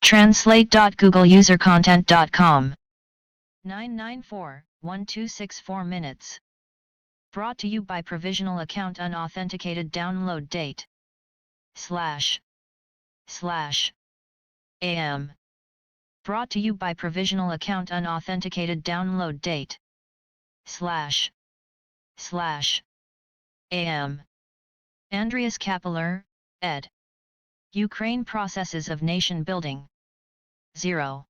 Translate.googleusercontent.com 994-1264 minutes. Brought to you by Provisional Account Unauthenticated Download Date / AM. Brought to you by Provisional Account Unauthenticated Download Date / AM. Andreas Kappeler, ed. Ukraine Processes of Nation Building. 0.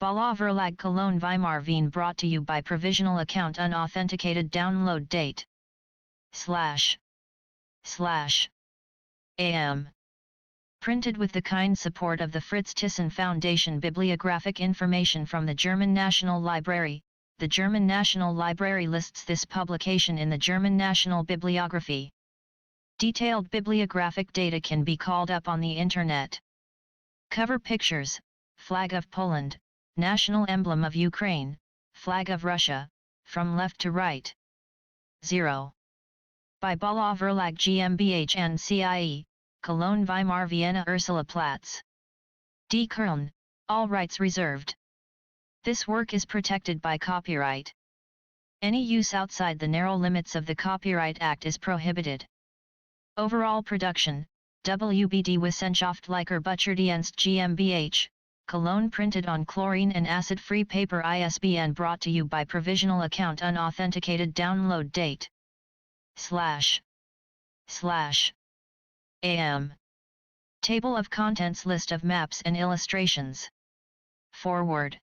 Bala Verlag Cologne Weimar Wien. Brought to you by Provisional Account Unauthenticated Download Date / AM. Printed with the kind support of the Fritz Thyssen Foundation. Bibliographic information from the German National Library. The German National Library lists this publication in the German National Bibliography. Detailed bibliographic data can be called up on the Internet. Cover pictures: Flag of Poland, National Emblem of Ukraine, Flag of Russia, from left to right. 0. By Bala Verlag GmbH & CIE, Cologne Weimar Vienna Ursula Platz. D. Kern, all rights reserved. This work is protected by copyright. Any use outside the narrow limits of the Copyright Act is prohibited. Overall production: WBD Wissenschaftlicher Butcherdienst GmbH, Cologne. Printed on chlorine and acid-free paper. ISBN. Brought to you by Provisional Account Unauthenticated Download Date / AM. Table of Contents. List of maps and illustrations. Forward.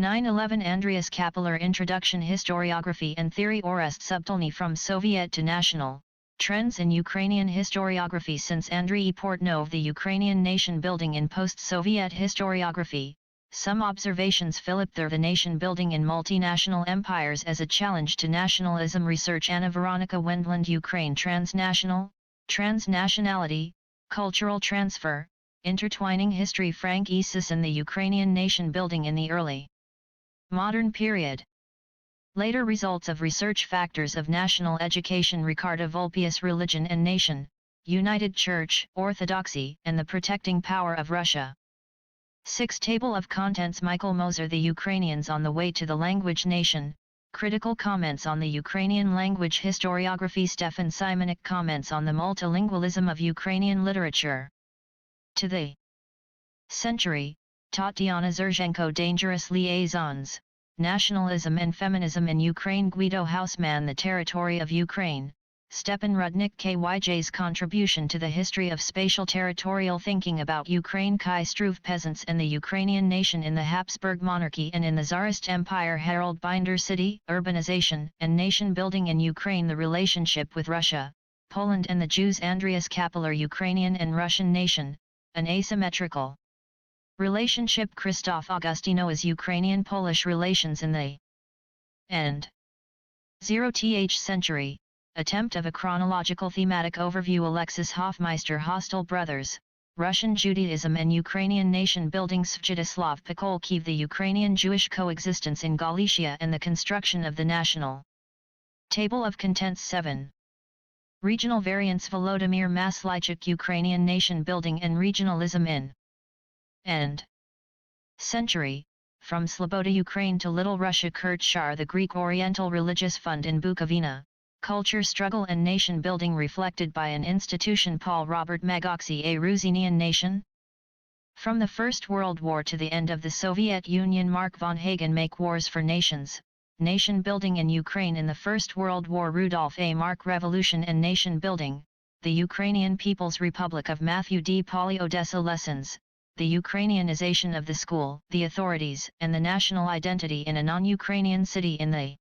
9/11 Andreas Kappeler. Introduction. Historiography and Theory Orest Subtelny from Soviet to National. Trends in Ukrainian historiography since Andrei Portnov. The Ukrainian nation building in post-Soviet historiography. Some observations. Philip III. The nation building in multinational empires as a challenge to nationalism. Research. Anna Veronica Wendland. Ukraine. Transnationality, cultural transfer, intertwining history. Frank E. Sisson. The Ukrainian nation building in the early modern period. Later results of research. Factors of national education. Ricardo Vulpius. Religion and nation, United Church, Orthodoxy, and the protecting power of Russia. 6. Table of Contents. Michael Moser. The Ukrainians on the way to the language nation. Critical comments on the Ukrainian language historiography. Stefan Simonik. Comments on the multilingualism of Ukrainian literature. To the century, Tatiana Zerzhenko. Dangerous liaisons, nationalism and feminism in Ukraine. Guido Haussmann. The territory of Ukraine. Stepan Rudnik. KYJ's contribution to the history of spatial territorial thinking about Ukraine. Kai Struve. Peasants and the Ukrainian nation in the Habsburg monarchy and in the Tsarist Empire. Harold Binder. City, urbanization, and nation building in Ukraine. The relationship with Russia, Poland and the Jews. Andreas Kappeler. Ukrainian and Russian nation, an asymmetrical relationship. Christoph Augustino's Ukrainian-Polish relations in the end 0th century. Attempt of a chronological thematic overview. Alexis Hofmeister. Hostel Brothers, Russian Judaism and Ukrainian nation building. Svjatoslav Pikolkiev. The Ukrainian Jewish coexistence in Galicia and the construction of the national. Table of Contents. 7. Regional variants. Volodymyr Maslychuk. Ukrainian nation building and regionalism in end century, from Sloboda Ukraine to Little Russia. Kurt Shar. The Greek Oriental Religious Fund in Bukovina, culture struggle and nation building reflected by an institution. Paul Robert Magoxy. A Rusinian nation. From the First World War to the end of the Soviet Union. Mark von Hagen. Make Wars for Nations, nation building in Ukraine in the First World War. Rudolf A. Mark. Revolution and nation building, the Ukrainian People's Republic of Matthew D. Polly. Odessa lessons, the Ukrainianization of the school, the authorities, and the national identity in a non-Ukrainian city in the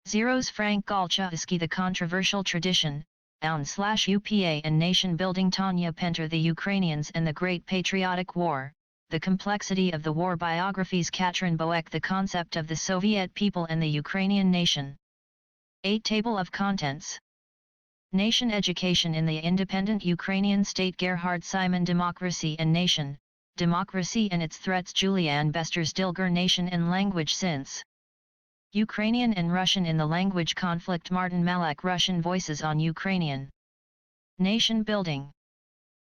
Zeros. Frank Golchowski. The controversial tradition, /UPA and nation building. Tanya Penter. The Ukrainians and the Great Patriotic War, the complexity of the war. Biographies. Katrin Boek. The concept of the Soviet people and the Ukrainian nation. 8. Table of Contents. Nation education in the independent Ukrainian state. Gerhard Simon. Democracy and nation, democracy and its threats. Julian Besters. Dilger. Nation and language since Ukrainian and Russian in the language conflict. Martin Malak. Russian voices on Ukrainian nation building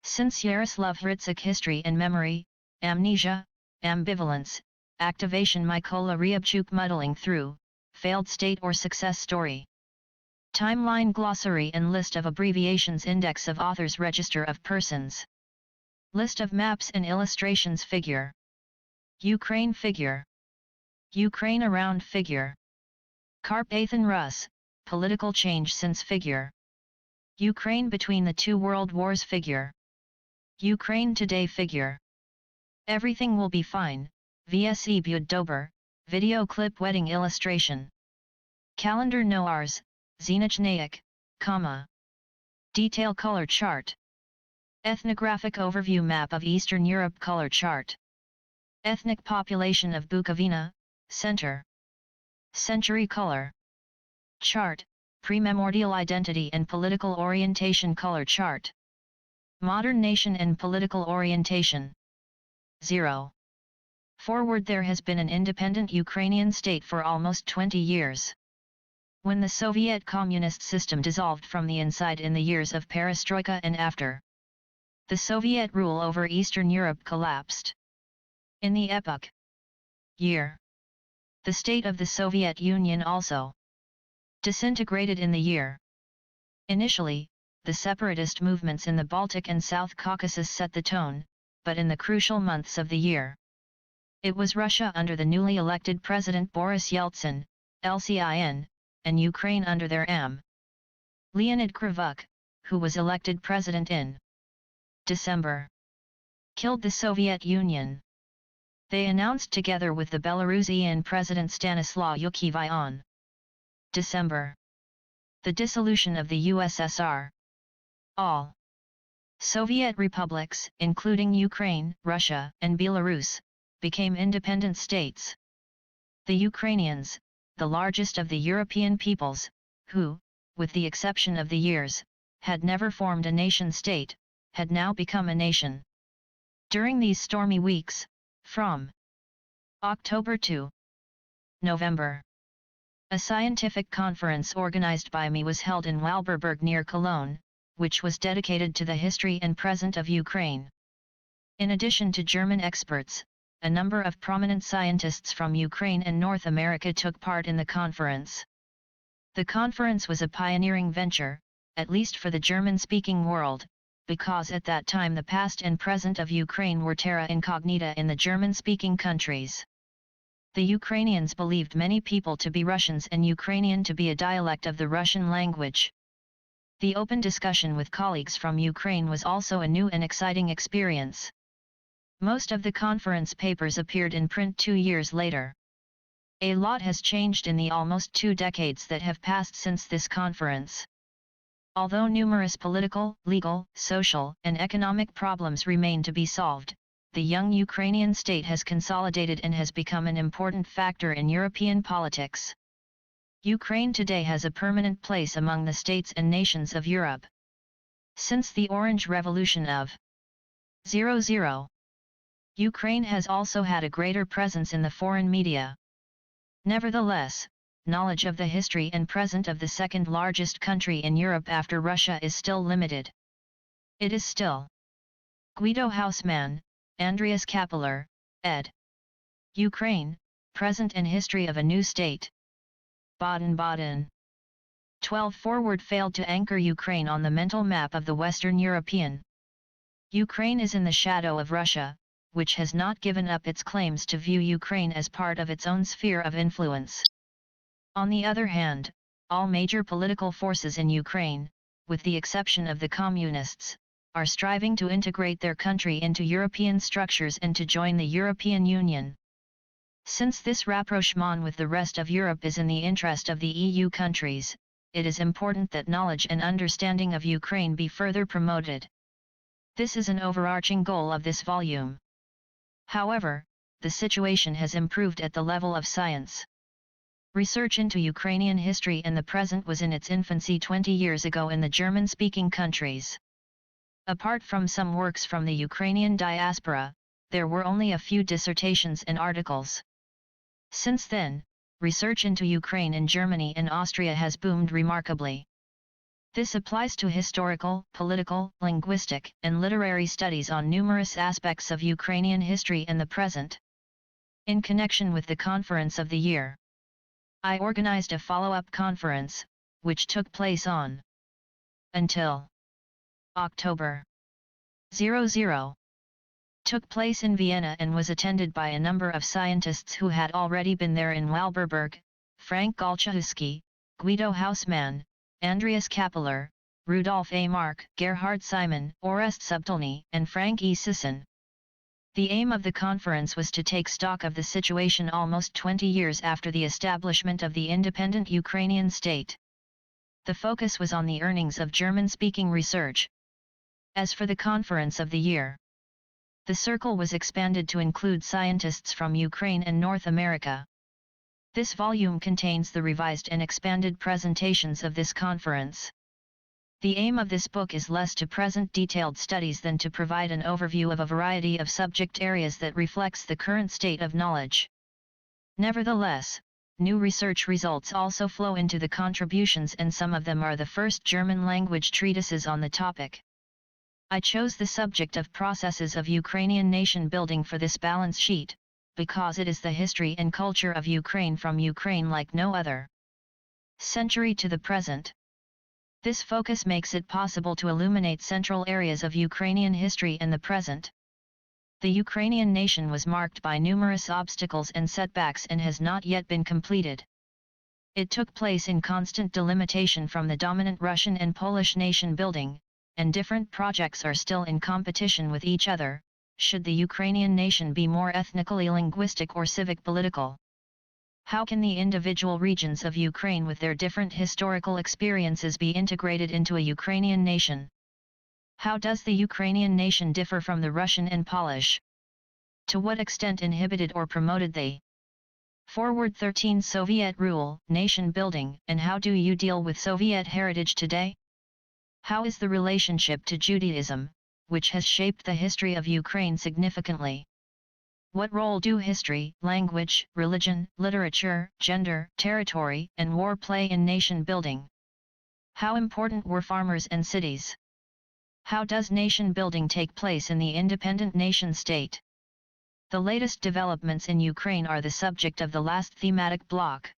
since Yaroslav Hrytzik. History and memory, amnesia, ambivalence, activation Mykola Ryabchuk muddling through, failed state or success story. Timeline glossary and list of abbreviations index of authors register of persons. List of maps and illustrations figure. Ukraine figure. Ukraine around figure. Carpathian Rus, political change since figure. Ukraine between the two world wars figure. Ukraine today figure. Everything will be fine, VSE Bud Dober, video clip wedding illustration. Calendar Noars, Zenich comma. Detail color chart. Ethnographic overview map of Eastern Europe color chart. Ethnic population of Bukovina, center. Century color chart, prememorial identity and political orientation color chart. Modern nation and political orientation. 0. Forward. There has been an independent Ukrainian state for almost 20 years. When the Soviet communist system dissolved from the inside in the years of perestroika and after, the Soviet rule over Eastern Europe collapsed. In the epoch year, the state of the Soviet Union also disintegrated in the year. Initially, the separatist movements in the Baltic and South Caucasus set the tone, but in the crucial months of the year, it was Russia under the newly elected President Boris Yeltsin, LCIN, and Ukraine under their AM. Leonid Krivuk, who was elected president in December, killed the Soviet Union. They announced together with the Belarusian President Stanislaw Yukievy on December the dissolution of the USSR. All Soviet republics, including Ukraine, Russia, and Belarus, became independent states. The Ukrainians, the largest of the European peoples, who, with the exception of the years, had never formed a nation-state, had now become a nation. During these stormy weeks, from October to November, a scientific conference organized by me was held in Walberberg near Cologne, which was dedicated to the history and present of Ukraine. In addition to German experts, a number of prominent scientists from Ukraine and North America took part in the conference. The conference was a pioneering venture, at least for the German-speaking world, because at that time the past and present of Ukraine were terra incognita in the German-speaking countries. The Ukrainians believed many people to be Russians and Ukrainian to be a dialect of the Russian language. The open discussion with colleagues from Ukraine was also a new and exciting experience. Most of the conference papers appeared in print 2 years later. A lot has changed in the almost 2 decades that have passed since this conference. Although numerous political, legal, social, and economic problems remain to be solved, the young Ukrainian state has consolidated and has become an important factor in European politics. Ukraine today has a permanent place among the states and nations of Europe. Since the Orange Revolution of 00, Ukraine has also had a greater presence in the foreign media. Nevertheless, knowledge of the history and present of the second largest country in Europe after Russia is still limited. It is still. Guido Hausmann, Andreas Kappeler, ed. Ukraine, Present and History of a New State. Baden-Baden. 12 Forward failed to anchor Ukraine on the mental map of the Western European. Ukraine is in the shadow of Russia, which has not given up its claims to view Ukraine as part of its own sphere of influence. On the other hand, all major political forces in Ukraine, with the exception of the Communists, are striving to integrate their country into European structures and to join the European Union. Since this rapprochement with the rest of Europe is in the interest of the EU countries, it is important that knowledge and understanding of Ukraine be further promoted. This is an overarching goal of this volume. However, the situation has improved at the level of science. Research into Ukrainian history and the present was in its infancy 20 years ago in the German-speaking countries. Apart from some works from the Ukrainian diaspora, there were only a few dissertations and articles. Since then, research into Ukraine in Germany and Austria has boomed remarkably. This applies to historical, political, linguistic, and literary studies on numerous aspects of Ukrainian history in the present. In connection with the conference of the year, I organized a follow-up conference, which took place on until October 00. Took place in Vienna and was attended by a number of scientists who had already been there in Walberberg, Frank Golchowski, Guido Hausmann, Andreas Kappeler, Rudolf A. Mark, Gerhard Simon, Orest Subtelny, and Frank E. Sisson. The aim of the conference was to take stock of the situation almost 20 years after the establishment of the independent Ukrainian state. The focus was on the earnings of German-speaking research. As for the conference of the year, the circle was expanded to include scientists from Ukraine and North America. This volume contains the revised and expanded presentations of this conference. The aim of this book is less to present detailed studies than to provide an overview of a variety of subject areas that reflects the current state of knowledge. Nevertheless, new research results also flow into the contributions, and some of them are the first German-language treatises on the topic. I chose the subject of processes of Ukrainian nation building for this balance sheet, because it is the history and culture of Ukraine from Ukraine like no other century to the present. This focus makes it possible to illuminate central areas of Ukrainian history in the present. The Ukrainian nation was marked by numerous obstacles and setbacks and has not yet been completed. It took place in constant delimitation from the dominant Russian and Polish nation building, and different projects are still in competition with each other. Should the Ukrainian nation be more ethnically linguistic or civic political? How can the individual regions of Ukraine with their different historical experiences be integrated into a Ukrainian nation? How does the Ukrainian nation differ from the Russian and Polish? To what extent inhibited or promoted they? Forward 13 Soviet rule, nation building, and how do you deal with Soviet heritage today? How is the relationship to Judaism, which has shaped the history of Ukraine significantly? What role do history, language, religion, literature, gender, territory, and war play in nation building? How important were farmers and cities? How does nation building take place in the independent nation state? The latest developments in Ukraine are the subject of the last thematic block.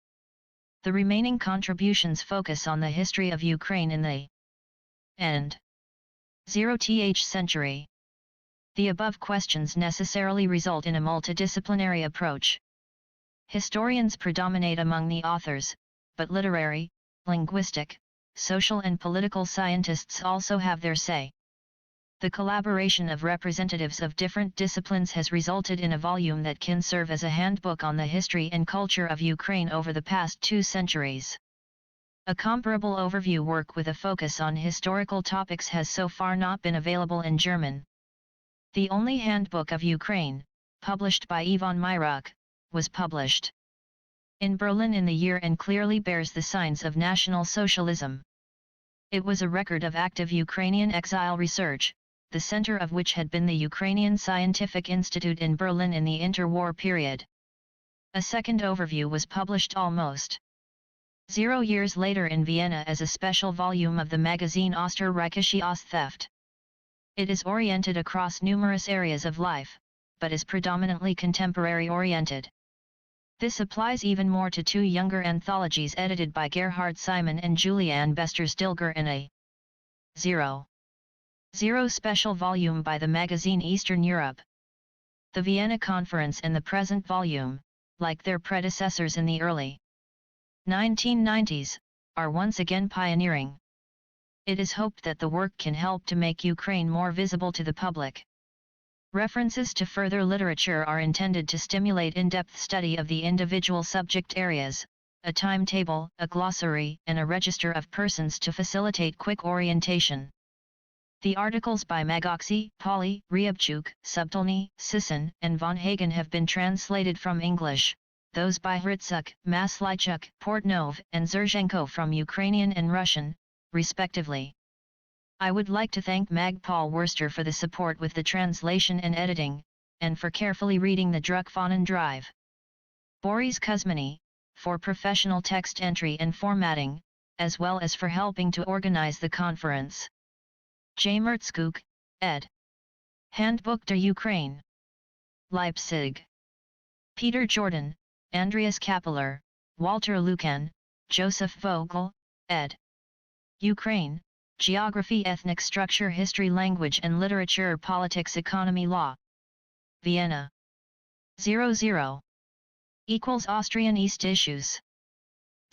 The remaining contributions focus on the history of Ukraine in the end 0th century. The above questions necessarily result in a multidisciplinary approach. Historians predominate among the authors, but literary, linguistic, social and political scientists also have their say. The collaboration of representatives of different disciplines has resulted in a volume that can serve as a handbook on the history and culture of Ukraine over the past 2 centuries. A comparable overview work with a focus on historical topics has so far not been available in German. The only handbook of Ukraine, published by Ivan Myruk, was published in Berlin in the year and clearly bears the signs of National Socialism. It was a record of active Ukrainian exile research, the center of which had been the Ukrainian Scientific Institute in Berlin in the interwar period. A second overview was published almost 0 years later in Vienna as a special volume of the magazine Österreichische Osttheft. It is oriented across numerous areas of life, but is predominantly contemporary-oriented. This applies even more to 2 younger anthologies edited by Gerhard Simon and Juliane Bester-Stilger and a 0 special volume by the magazine Eastern Europe. The Vienna Conference and the present volume, like their predecessors in the early 1990s, are once again pioneering. It is hoped that the work can help to make Ukraine more visible to the public. References to further literature are intended to stimulate in-depth study of the individual subject areas, a timetable, a glossary, and a register of persons to facilitate quick orientation. The articles by Magoxy, Pauly, Ryabchuk, Subtelny, Sisson, and von Hagen have been translated from English, those by Hrytsuk, Maslychuk, Portnov, and Zerzhenko from Ukrainian and Russian, respectively. I would like to thank Mag Paul Worster for the support with the translation and editing, and for carefully reading the Druckpfannen drive. Boris Kuzmany, for professional text entry and formatting, as well as for helping to organize the conference. J. Mertzkuk, ed. Handbuch der Ukraine. Leipzig. Peter Jordan, Andreas Kappeler, Walter Lucan, Joseph Vogel, ed. Ukraine, Geography, Ethnic Structure, History, Language and Literature, Politics, Economy, Law. Vienna. 00. Equals Austrian East Issues.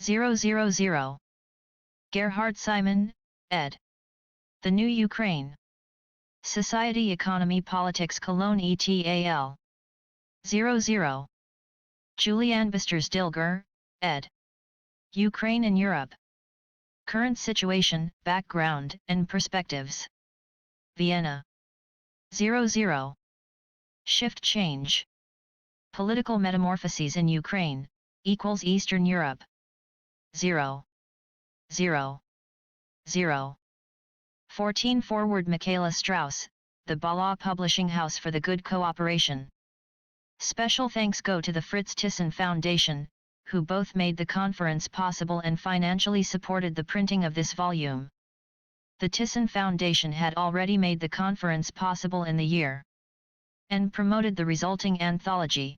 000. Gerhard Simon, ed. The New Ukraine. Society, Economy, Politics, Cologne, ETAL. 00. Julian Bisters Dilger, ed. Ukraine in Europe. Current Situation, Background, and Perspectives. Vienna. 00. Shift Change. Political Metamorphoses in Ukraine, equals Eastern Europe. 0. 14 Forward. Michaela Strauss, the Bala Publishing House for the Good Cooperation. Special thanks go to the Fritz Thyssen Foundation, who both made the conference possible and financially supported the printing of this volume. The Thyssen Foundation had already made the conference possible in the year and promoted the resulting anthology.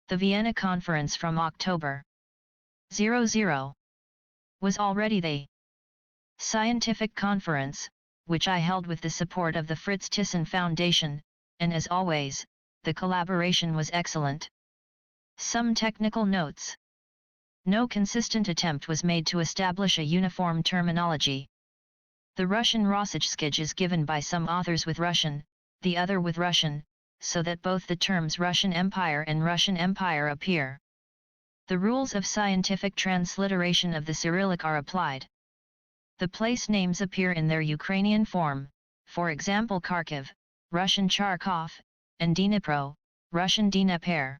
The Vienna Conference from October 00 was already the scientific conference, which I held with the support of the Fritz Thyssen Foundation, and as always, the collaboration was excellent. Some technical notes. No consistent attempt was made to establish a uniform terminology. The Russian Rossachskij is given by some authors with Russian, the other with Russian, so that both the terms Russian Empire and Russian Empire appear. The rules of scientific transliteration of the Cyrillic are applied. The place names appear in their Ukrainian form, for example Kharkiv, Russian Charkov, and Dnipro, Russian Dnepr.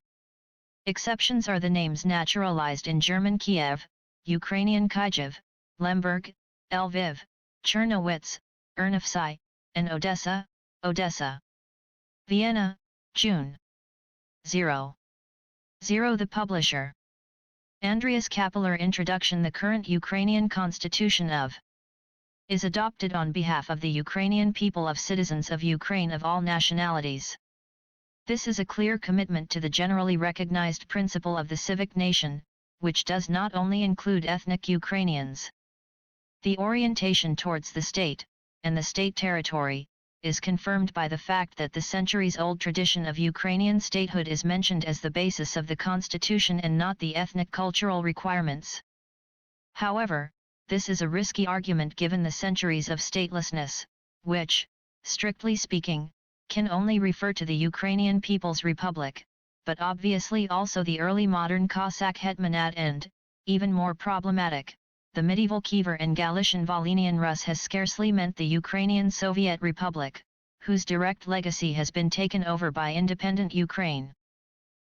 Exceptions are the names naturalized in German Kiev, Ukrainian Kyiv, Lemberg, Lviv, Chernowitz, Ernivsai, and Odessa, Odessa. Vienna, June. 0. The publisher. Andreas Kappeler. Introduction. The current Ukrainian constitution is adopted on behalf of the Ukrainian people of citizens of Ukraine of all nationalities. This is a clear commitment to the generally recognized principle of the civic nation, which does not only include ethnic Ukrainians. The orientation towards the state, and the state territory, is confirmed by the fact that the centuries-old tradition of Ukrainian statehood is mentioned as the basis of the constitution and not the ethnic cultural requirements. However, this is a risky argument given the centuries of statelessness, which, strictly speaking, can only refer to the Ukrainian People's Republic, but obviously also the early modern Cossack Hetmanate and, even more problematic, the medieval Kiever and Galician Volhynian Rus has scarcely meant the Ukrainian Soviet Republic, whose direct legacy has been taken over by independent Ukraine.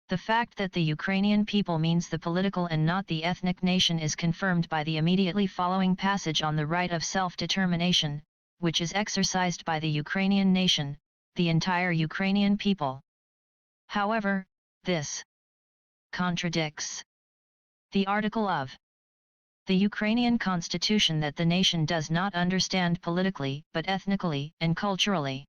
The fact that the Ukrainian people means the political and not the ethnic nation is confirmed by the immediately following passage on the right of self-determination, which is exercised by the Ukrainian nation, the entire Ukrainian people. However, this contradicts the article of the Ukrainian constitution that the nation does not understand politically but ethnically and culturally.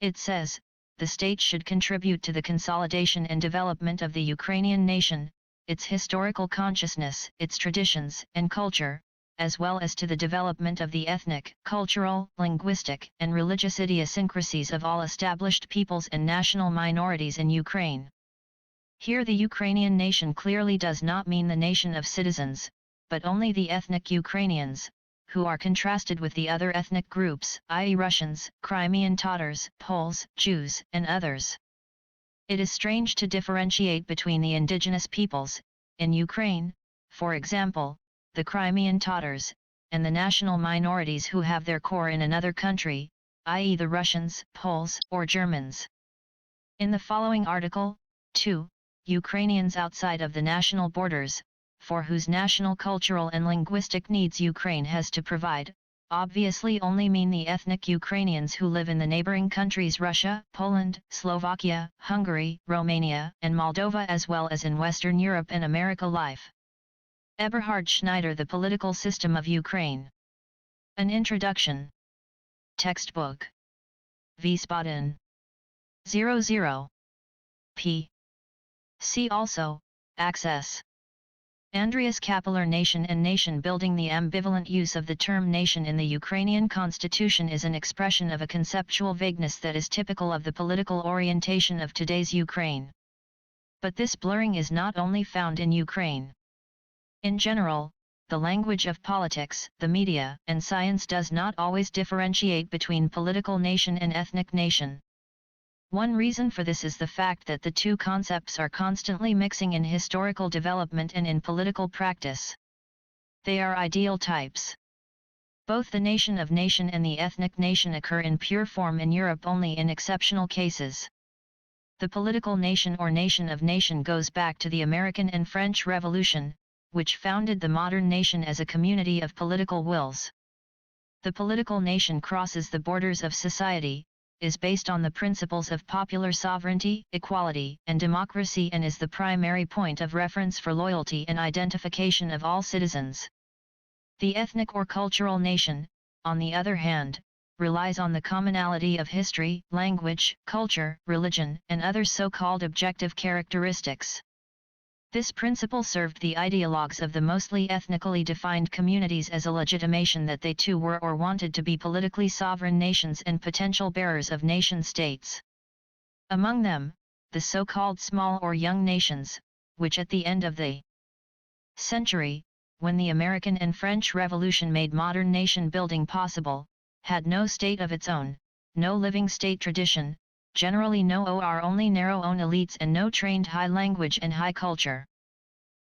It says, the state should contribute to the consolidation and development of the Ukrainian nation, its historical consciousness, its traditions and culture, as well as to the development of the ethnic, cultural, linguistic, and religious idiosyncrasies of all established peoples and national minorities in Ukraine. Here the Ukrainian nation clearly does not mean the nation of citizens, but only the ethnic Ukrainians, who are contrasted with the other ethnic groups, i.e. Russians, Crimean Tatars, Poles, Jews, and others. It is strange to differentiate between the indigenous peoples, in Ukraine, for example, the Crimean Tatars, and the national minorities who have their core in another country, i.e. the Russians, Poles, or Germans. In the following article, 2, Ukrainians outside of the national borders, for whose national cultural and linguistic needs Ukraine has to provide, obviously only mean the ethnic Ukrainians who live in the neighboring countries Russia, Poland, Slovakia, Hungary, Romania, and Moldova as well as in Western Europe and America life. Eberhard Schneider, The Political System of Ukraine. An Introduction. Textbook. Wiesbaden. 00. p. See also, Access. Andreas Kapeler. Nation and nation building. The ambivalent use of the term nation in the Ukrainian constitution is an expression of a conceptual vagueness that is typical of the political orientation of today's Ukraine. But this blurring is not only found in Ukraine. In general, the language of politics, the media, and science does not always differentiate between political nation and ethnic nation. One reason for this is the fact that the two concepts are constantly mixing in historical development and in political practice. They are ideal types. Both the nation of nation and the ethnic nation occur in pure form in Europe only in exceptional cases. The political nation or nation of nation goes back to the American and French Revolution, which founded the modern nation as a community of political wills. The political nation crosses the borders of society, is based on the principles of popular sovereignty, equality, and democracy, and is the primary point of reference for loyalty and identification of all citizens. The ethnic or cultural nation, on the other hand, relies on the commonality of history, language, culture, religion, and other so-called objective characteristics. This principle served the ideologues of the mostly ethnically defined communities as a legitimation that they too were or wanted to be politically sovereign nations and potential bearers of nation-states. Among them, the so-called small or young nations, which at the end of the century, when the American and French Revolution made modern nation-building possible, had no state of its own, no living state tradition, generally no or only narrow own elites, and no trained high language and high culture.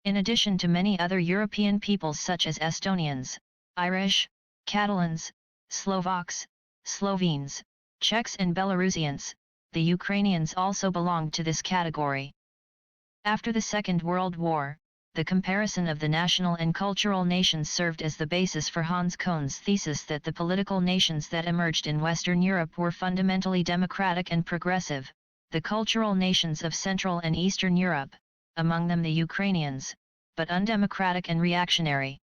In addition to many other European peoples such as Estonians, Irish, Catalans, Slovaks, Slovenes, Czechs and Belarusians, the Ukrainians also belonged to this category. After the Second World War, the comparison of the national and cultural nations served as the basis for Hans Kohne's thesis that the political nations that emerged in Western Europe were fundamentally democratic and progressive, the cultural nations of Central and Eastern Europe, among them the Ukrainians, but undemocratic and reactionary.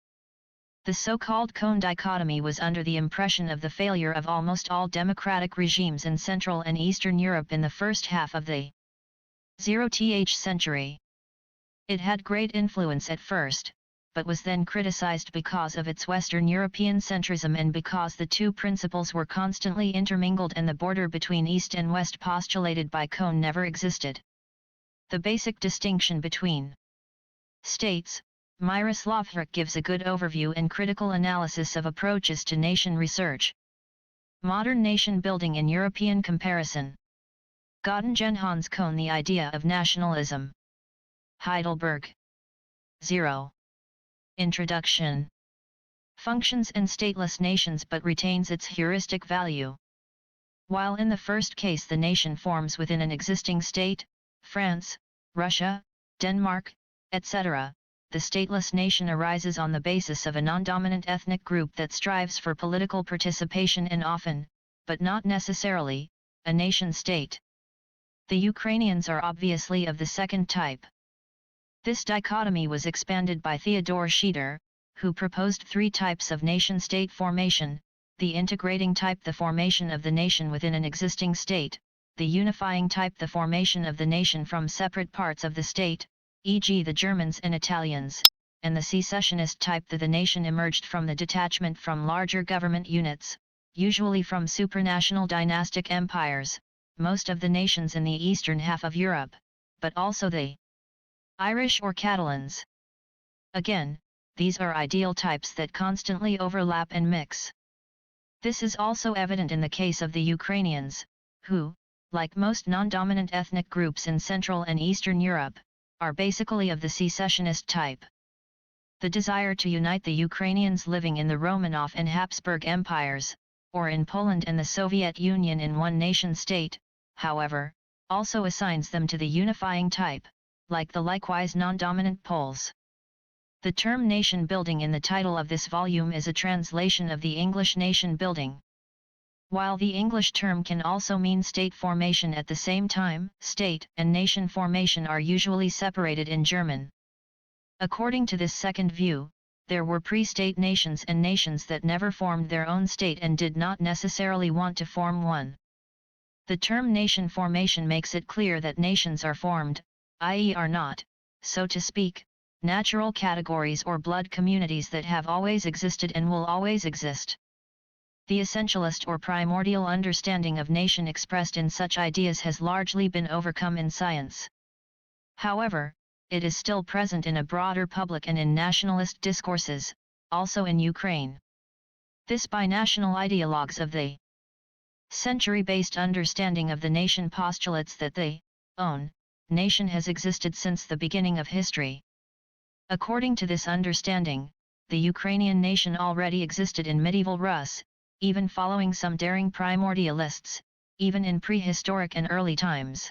The so-called Kohn dichotomy was under the impression of the failure of almost all democratic regimes in Central and Eastern Europe in the first half of the 0th century. It had great influence at first, but was then criticized because of its Western European centrism and because the two principles were constantly intermingled and the border between East and West postulated by Kohn never existed. The basic distinction between states, Miroslav Hrk gives a good overview and critical analysis of approaches to nation research. Modern nation building in European comparison. Göttingen Hans Kohn, The Idea of Nationalism. Heidelberg. 0. Introduction. Functions and stateless nations but retains its heuristic value. While in the first case the nation forms within an existing state, France, Russia, Denmark, etc., the stateless nation arises on the basis of a non-dominant ethnic group that strives for political participation and often, but not necessarily, a nation-state. The Ukrainians are obviously of the second type. This dichotomy was expanded by Theodor Schieder, who proposed three types of nation-state formation: the integrating type, the formation of the nation within an existing state; the unifying type, the formation of the nation from separate parts of the state, e.g. the Germans and Italians; and the secessionist type, that the nation emerged from the detachment from larger government units, usually from supranational dynastic empires, most of the nations in the eastern half of Europe, but also the Irish or Catalans. Again, these are ideal types that constantly overlap and mix. This is also evident in the case of the Ukrainians, who, like most non-dominant ethnic groups in Central and Eastern Europe, are basically of the secessionist type. The desire to unite the Ukrainians living in the Romanov and Habsburg empires, or in Poland and the Soviet Union in one nation-state, however, also assigns them to the unifying type, like the likewise non-dominant Poles. The term nation building in the title of this volume is a translation of the English nation building. While the English term can also mean state formation at the same time, state and nation formation are usually separated in German. According to this second view, there were pre-state nations and nations that never formed their own state and did not necessarily want to form one. The term nation formation makes it clear that nations are formed, i.e. are not, so to speak, natural categories or blood communities that have always existed and will always exist. The essentialist or primordial understanding of nation expressed in such ideas has largely been overcome in science. However, it is still present in a broader public and in nationalist discourses, also in Ukraine. This binational ideologues of the century-based understanding of the nation postulates that the own nation has existed since the beginning of history. According to this understanding, the Ukrainian nation already existed in medieval Rus, even following some daring primordialists, even in prehistoric and early times.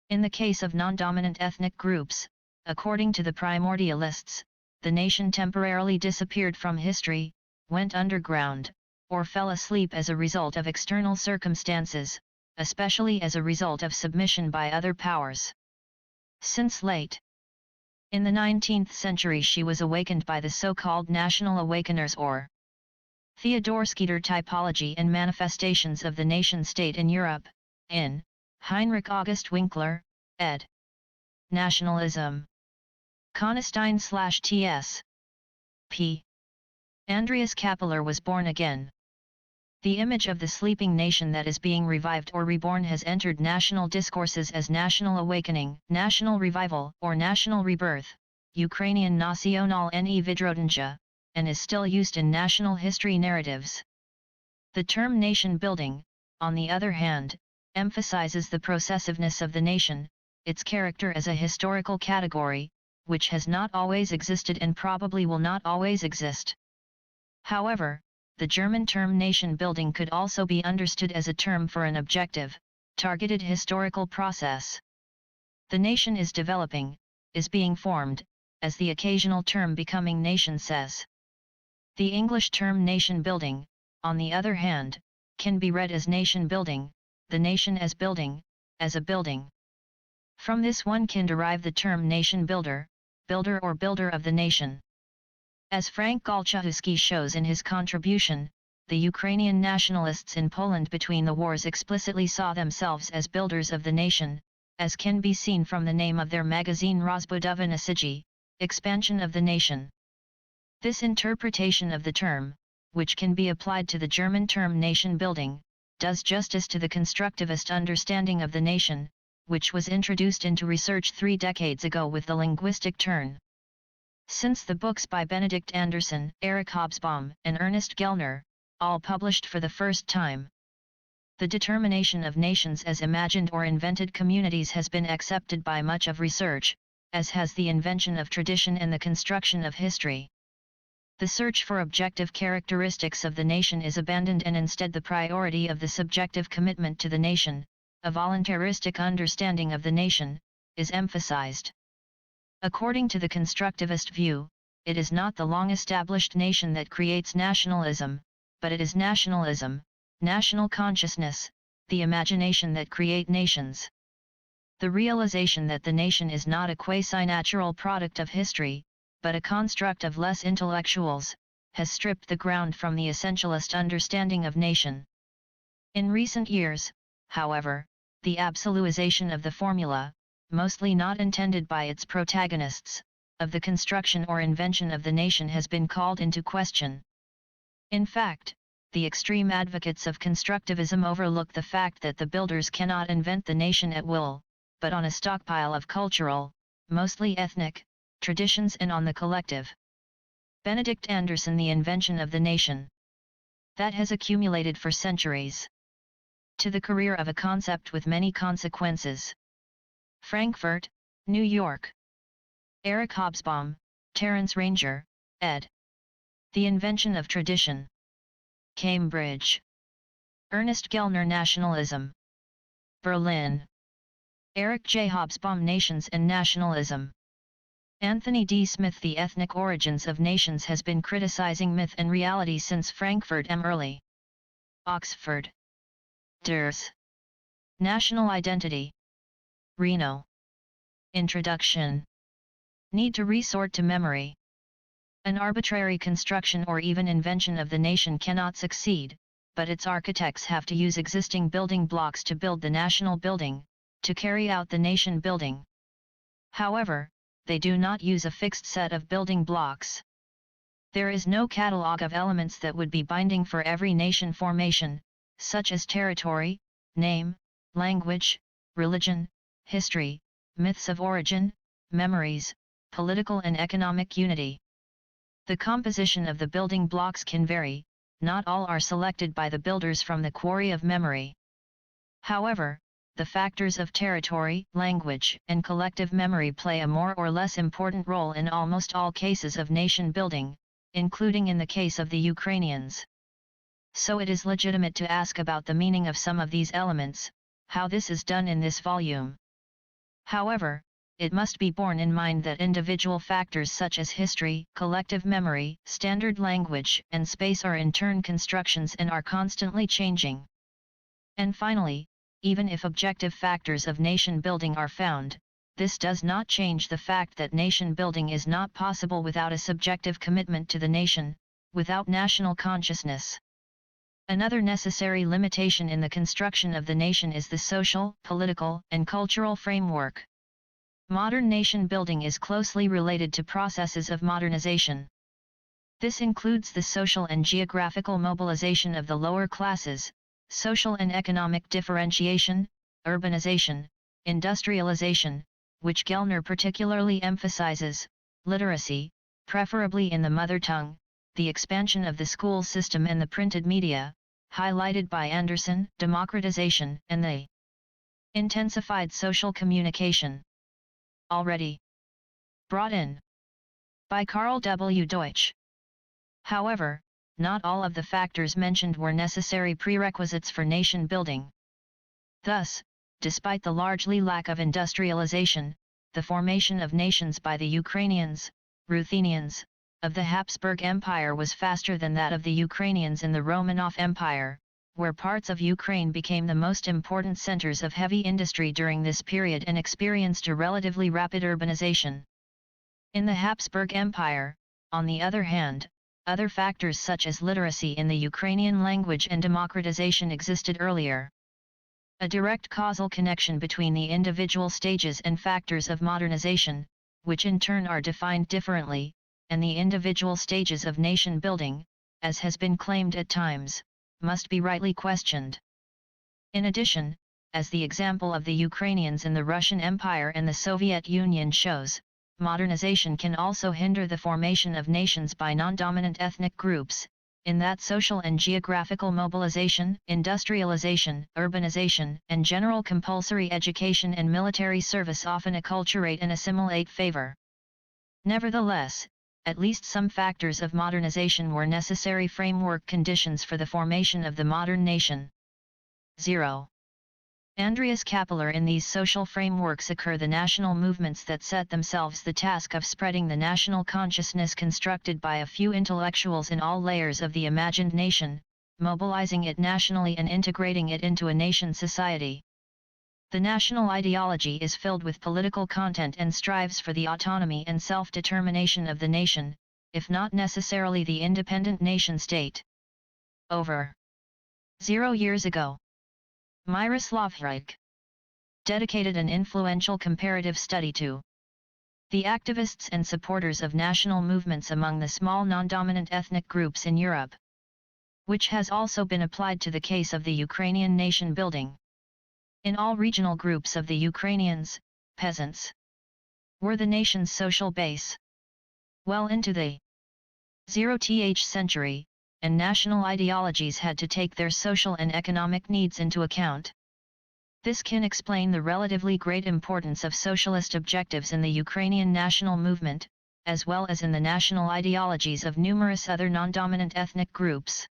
In the case of non-dominant ethnic groups, according to the primordialists, the nation temporarily disappeared from history, went underground, or fell asleep as a result of external circumstances, especially as a result of submission by other powers. Since late in the 19th century she was awakened by the so-called national awakeners or Theodorskyter typology and manifestations of the nation-state in Europe, in Heinrich August Winkler, ed. Nationalism. Konstein/T.S. P. Andreas Kappeler was born again. The image of the sleeping nation that is being revived or reborn has entered national discourses as national awakening, national revival, or national rebirth, Ukrainian nacionalne vidrodnja, and is still used in national history narratives. The term nation building, on the other hand, emphasizes the processiveness of the nation, its character as a historical category, which has not always existed and probably will not always exist. However, the German term nation building could also be understood as a term for an objective, targeted historical process. The nation is developing, is being formed, as the occasional term becoming nation says. The English term nation building, on the other hand, can be read as nation building, the nation as building, as a building. From this one can derive the term nation builder, builder or builder of the nation. As Frank Golchowski shows in his contribution, the Ukrainian nationalists in Poland between the wars explicitly saw themselves as builders of the nation, as can be seen from the name of their magazine Rozbudowa Nacji, expansion of the nation. This interpretation of the term, which can be applied to the German term nation building, does justice to the constructivist understanding of the nation, which was introduced into research 3 decades ago with the linguistic turn. Since the books by Benedict Anderson, Eric Hobsbawm, and Ernest Gellner, all published for the first time, the determination of nations as imagined or invented communities has been accepted by much of research, as has the invention of tradition and the construction of history. The search for objective characteristics of the nation is abandoned and instead the priority of the subjective commitment to the nation, a voluntaristic understanding of the nation, is emphasized. According to the constructivist view, it is not the long-established nation that creates nationalism, but it is nationalism, national consciousness, the imagination that create nations. The realization that the nation is not a quasi-natural product of history, but a construct of less intellectuals, has stripped the ground from the essentialist understanding of nation. In recent years, however, the absolutization of the formula, mostly not intended by its protagonists, of the construction or invention of the nation has been called into question. In fact, the extreme advocates of constructivism overlook the fact that the builders cannot invent the nation at will, but on a stockpile of cultural, mostly ethnic, traditions and on the collective. Benedict Anderson, The Invention of the Nation. That has accumulated for centuries. To the career of a concept with many consequences. Frankfurt, New York. Eric Hobsbawm, Terence Ranger, ed. The Invention of Tradition. Cambridge. Ernest Gellner, Nationalism. Berlin. Eric J. Hobsbawm, Nations and Nationalism. Anthony D. Smith, The Ethnic Origins of Nations has been criticizing myth and reality since Frankfurt am Early. Oxford. Ders. National Identity. Reno. Introduction. Need to resort to memory. An arbitrary construction or even invention of the nation cannot succeed, but its architects have to use existing building blocks to build the national building, to carry out the nation building. However, they do not use a fixed set of building blocks. There is no catalog of elements that would be binding for every nation formation, such as territory, name, language, religion, history, myths of origin, memories, political and economic unity. The composition of the building blocks can vary, not all are selected by the builders from the quarry of memory. However, the factors of territory, language, and collective memory play a more or less important role in almost all cases of nation building, including in the case of the Ukrainians. So it is legitimate to ask about the meaning of some of these elements, how this is done in this volume. However, it must be borne in mind that individual factors such as history, collective memory, standard language, and space are in turn constructions and are constantly changing. And finally, even if objective factors of nation building are found, this does not change the fact that nation building is not possible without a subjective commitment to the nation, without national consciousness. Another necessary limitation in the construction of the nation is the social, political, and cultural framework. Modern nation building is closely related to processes of modernization. This includes the social and geographical mobilization of the lower classes, social and economic differentiation, urbanization, industrialization, which Gellner particularly emphasizes, literacy, preferably in the mother tongue, the expansion of the school system and the printed media, highlighted by Anderson, democratization, and the intensified social communication. Already brought in by Carl W. Deutsch. However, not all of the factors mentioned were necessary prerequisites for nation building. Thus, despite the largely lack of industrialization, the formation of nations by the Ukrainians, Ruthenians, of the Habsburg Empire was faster than that of the Ukrainians in the Romanov Empire, where parts of Ukraine became the most important centers of heavy industry during this period and experienced a relatively rapid urbanization. In the Habsburg Empire, on the other hand, other factors such as literacy in the Ukrainian language and democratization existed earlier. A direct causal connection between the individual stages and factors of modernization, which in turn are defined differently, and the individual stages of nation building, as has been claimed at times, must be rightly questioned. In addition, as the example of the Ukrainians in the Russian Empire and the Soviet Union shows, modernization can also hinder the formation of nations by non-dominant ethnic groups, in that social and geographical mobilization, industrialization, urbanization, and general compulsory education and military service often acculturate and assimilate favor. Nevertheless, at least some factors of modernization were necessary framework conditions for the formation of the modern nation. 0. Andreas Kappeler. In these social frameworks occur the national movements that set themselves the task of spreading the national consciousness constructed by a few intellectuals in all layers of the imagined nation, mobilizing it nationally and integrating it into a nation society. The national ideology is filled with political content and strives for the autonomy and self-determination of the nation, if not necessarily the independent nation-state. Over 0 years ago, Miroslav Reich dedicated an influential comparative study to the activists and supporters of national movements among the small non-dominant ethnic groups in Europe, which has also been applied to the case of the Ukrainian nation building. In all regional groups of the Ukrainians, peasants were the nation's social base. Well into the 0th century, and national ideologies had to take their social and economic needs into account. This can explain the relatively great importance of socialist objectives in the Ukrainian national movement, as well as in the national ideologies of numerous other non-dominant ethnic groups.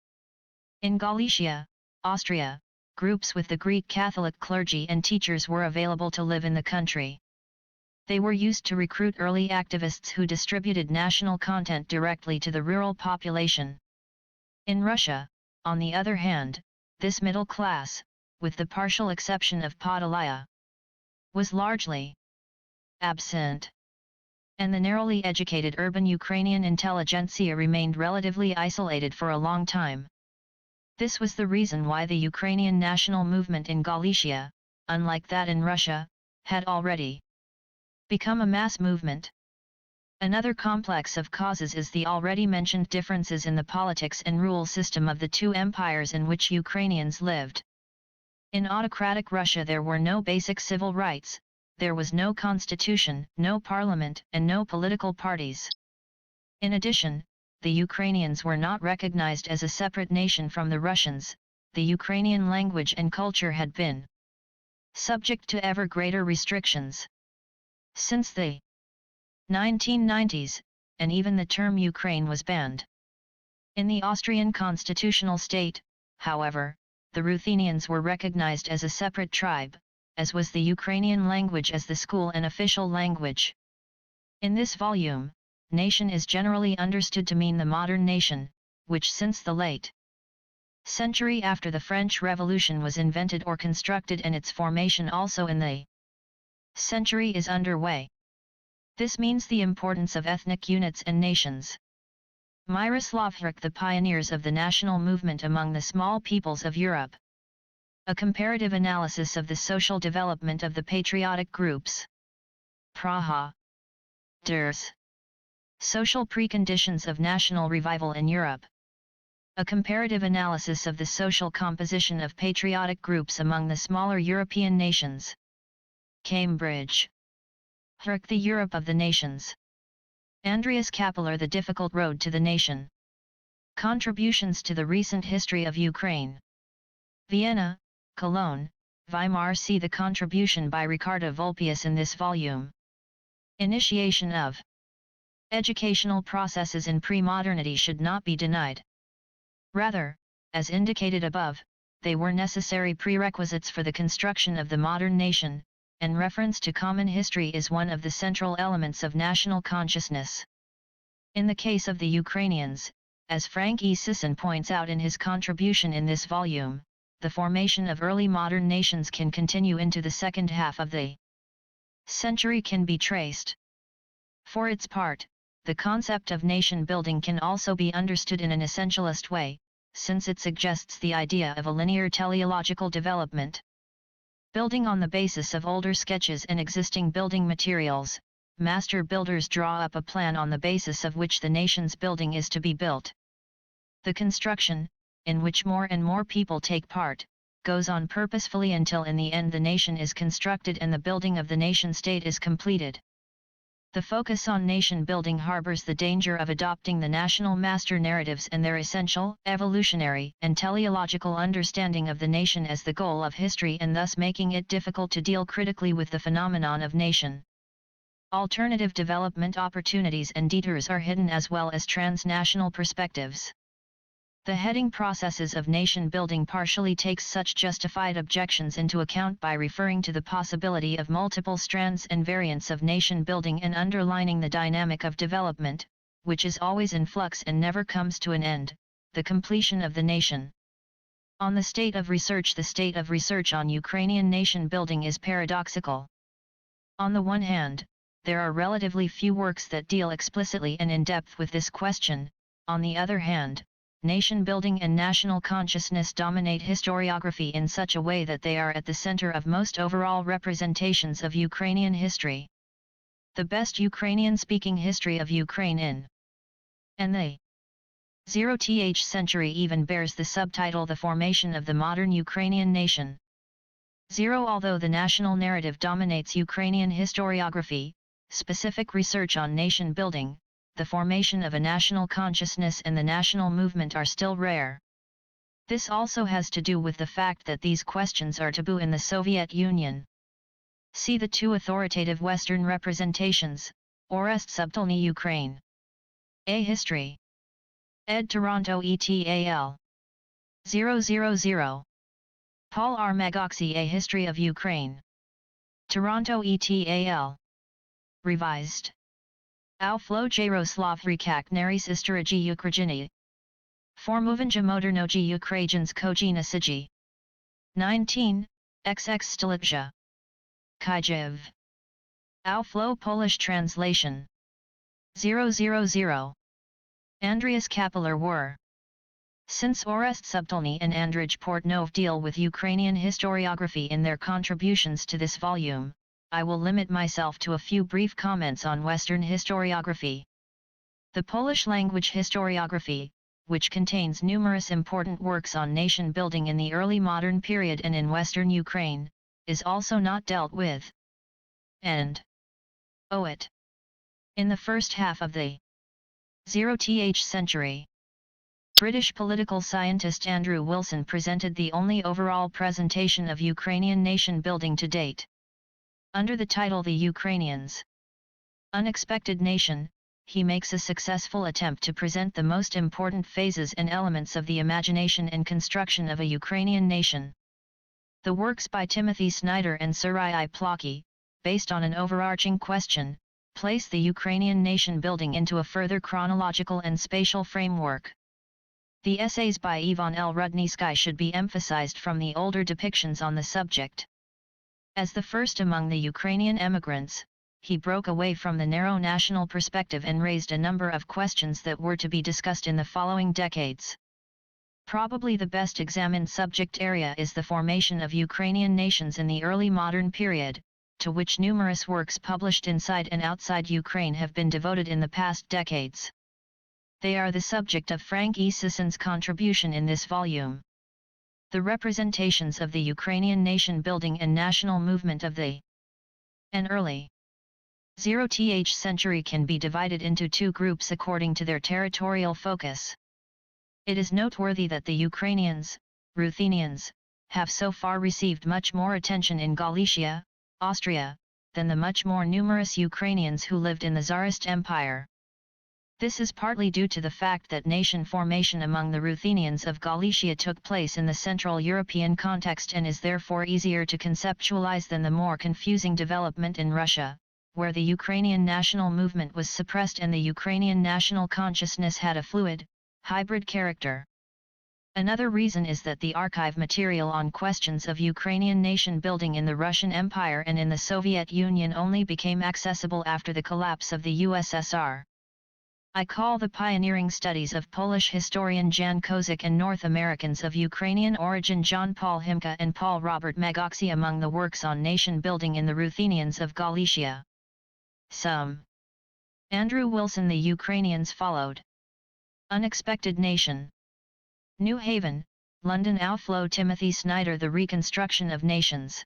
In Galicia, Austria, groups with the Greek Catholic clergy and teachers were available to live in the country. They were used to recruit early activists who distributed national content directly to the rural population. In Russia, on the other hand, this middle class, with the partial exception of Podolaya, was largely absent. and the narrowly educated urban Ukrainian intelligentsia remained relatively isolated for a long time. This was the reason why the Ukrainian national movement in Galicia, unlike that in Russia, had already become a mass movement. Another complex of causes is the already mentioned differences in the politics and rule system of the two empires in which Ukrainians lived. In autocratic Russia there were no basic civil rights, there was no constitution, no parliament, and no political parties. In addition, the Ukrainians were not recognized as a separate nation from the Russians. The Ukrainian language and culture had been subject to ever greater restrictions. Since the 1990s, and even the term Ukraine was banned. In the Austrian constitutional state, however, the Ruthenians were recognized as a separate tribe, as was the Ukrainian language as the school and official language. In this volume, nation is generally understood to mean the modern nation, which since the late century after the French Revolution was invented or constructed, and its formation also in the century is underway. This means the importance of ethnic units and nations. Miroslav Hrk, the pioneers of the national movement among the small peoples of Europe. A comparative analysis of the social development of the patriotic groups. Praha. Ders. Social preconditions of national revival in Europe. A comparative analysis of the social composition of patriotic groups among the smaller European nations. Cambridge. Hrk, the Europe of the Nations. Andreas Kappeler, The Difficult Road to the Nation. Contributions to the Recent History of Ukraine. Vienna, Cologne, Weimar. See the contribution by Ricardo Vulpius in this volume. Initiation of educational processes in pre-modernity should not be denied. Rather, as indicated above, they were necessary prerequisites for the construction of the modern nation, and reference to common history is one of the central elements of national consciousness. In the case of the Ukrainians, as Frank E. Sisson points out in his contribution in this volume, the formation of early modern nations can continue into the second half of the century can be traced. For its part, the concept of nation building can also be understood in an essentialist way, since it suggests the idea of a linear teleological development. Building on the basis of older sketches and existing building materials, master builders draw up a plan on the basis of which the nation's building is to be built. The construction, in which more and more people take part, goes on purposefully until in the end the nation is constructed and the building of the nation-state is completed. The focus on nation building harbors the danger of adopting the national master narratives and their essential, evolutionary, and teleological understanding of the nation as the goal of history, and thus making it difficult to deal critically with the phenomenon of nation. Alternative development opportunities and detours are hidden, as well as transnational perspectives. The heading Processes of Nation Building partially takes such justified objections into account by referring to the possibility of multiple strands and variants of nation building and underlining the dynamic of development, which is always in flux and never comes to an end, the completion of the nation. On the state of research. The state of research on Ukrainian nation building is paradoxical. On the one hand, there are relatively few works that deal explicitly and in depth with this question. On the other hand, nation building and national consciousness dominate historiography in such a way that they are at the center of most overall representations of Ukrainian history. The best Ukrainian-speaking history of Ukraine in and the 0th century even bears the subtitle The Formation of the Modern Ukrainian Nation. 0. Although the national narrative dominates Ukrainian historiography, specific research on nation building, the formation of a national consciousness and the national movement are still rare. This also has to do with the fact that these questions are taboo in the Soviet Union. See the two authoritative Western representations, Orest Subtilny Ukraine. A History. Ed. Toronto ETAL. 000. Paul R. Magoxy. A History of Ukraine. Toronto ETAL. Revised. Auflo Jaroslav Rikak Naris Istoriji Ukrajini. Formuvanja Modernoji Ukrajins Kojina Siji. 19, XX Stolitja. Kyijev. Auflo Polish translation. 000. Andreas Kapeler were. Since Orest Subtelny and Andrij Portnov deal with Ukrainian historiography in their contributions to this volume, I will limit myself to a few brief comments on Western historiography. The Polish language historiography, which contains numerous important works on nation building in the early modern period and in Western Ukraine, is also not dealt with. And it. In the first half of the 0th century, British political scientist Andrew Wilson presented the only overall presentation of Ukrainian nation building to date. Under the title The Ukrainians' Unexpected Nation, he makes a successful attempt to present the most important phases and elements of the imagination and construction of a Ukrainian nation. The works by Timothy Snyder and Serhiy Plokhy, based on an overarching question, place the Ukrainian nation building into a further chronological and spatial framework. The essays by Ivan L. Rudnitsky should be emphasized from the older depictions on the subject. As the first among the Ukrainian emigrants, he broke away from the narrow national perspective and raised a number of questions that were to be discussed in the following decades. Probably the best examined subject area is the formation of Ukrainian nations in the early modern period, to which numerous works published inside and outside Ukraine have been devoted in the past decades. They are the subject of Frank E. Sisson's contribution in this volume. The representations of the Ukrainian nation building and national movement of the early 0th century can be divided into two groups according to their territorial focus. It is noteworthy that the Ukrainians, Ruthenians, have so far received much more attention in Galicia, Austria, than the much more numerous Ukrainians who lived in the Tsarist Empire. This is partly due to the fact that nation formation among the Ruthenians of Galicia took place in the Central European context and is therefore easier to conceptualize than the more confusing development in Russia, where the Ukrainian national movement was suppressed and the Ukrainian national consciousness had a fluid, hybrid character. Another reason is that the archive material on questions of Ukrainian nation building in the Russian Empire and in the Soviet Union only became accessible after the collapse of the USSR. I call the pioneering studies of Polish historian Jan Kozik and North Americans of Ukrainian origin John Paul Himka and Paul Robert Magaksy among the works on nation building in the Ruthenians of Galicia. Some. Andrew Wilson. The Ukrainians followed. Unexpected Nation. New Haven, London. Outflow Timothy Snyder. The Reconstruction of Nations.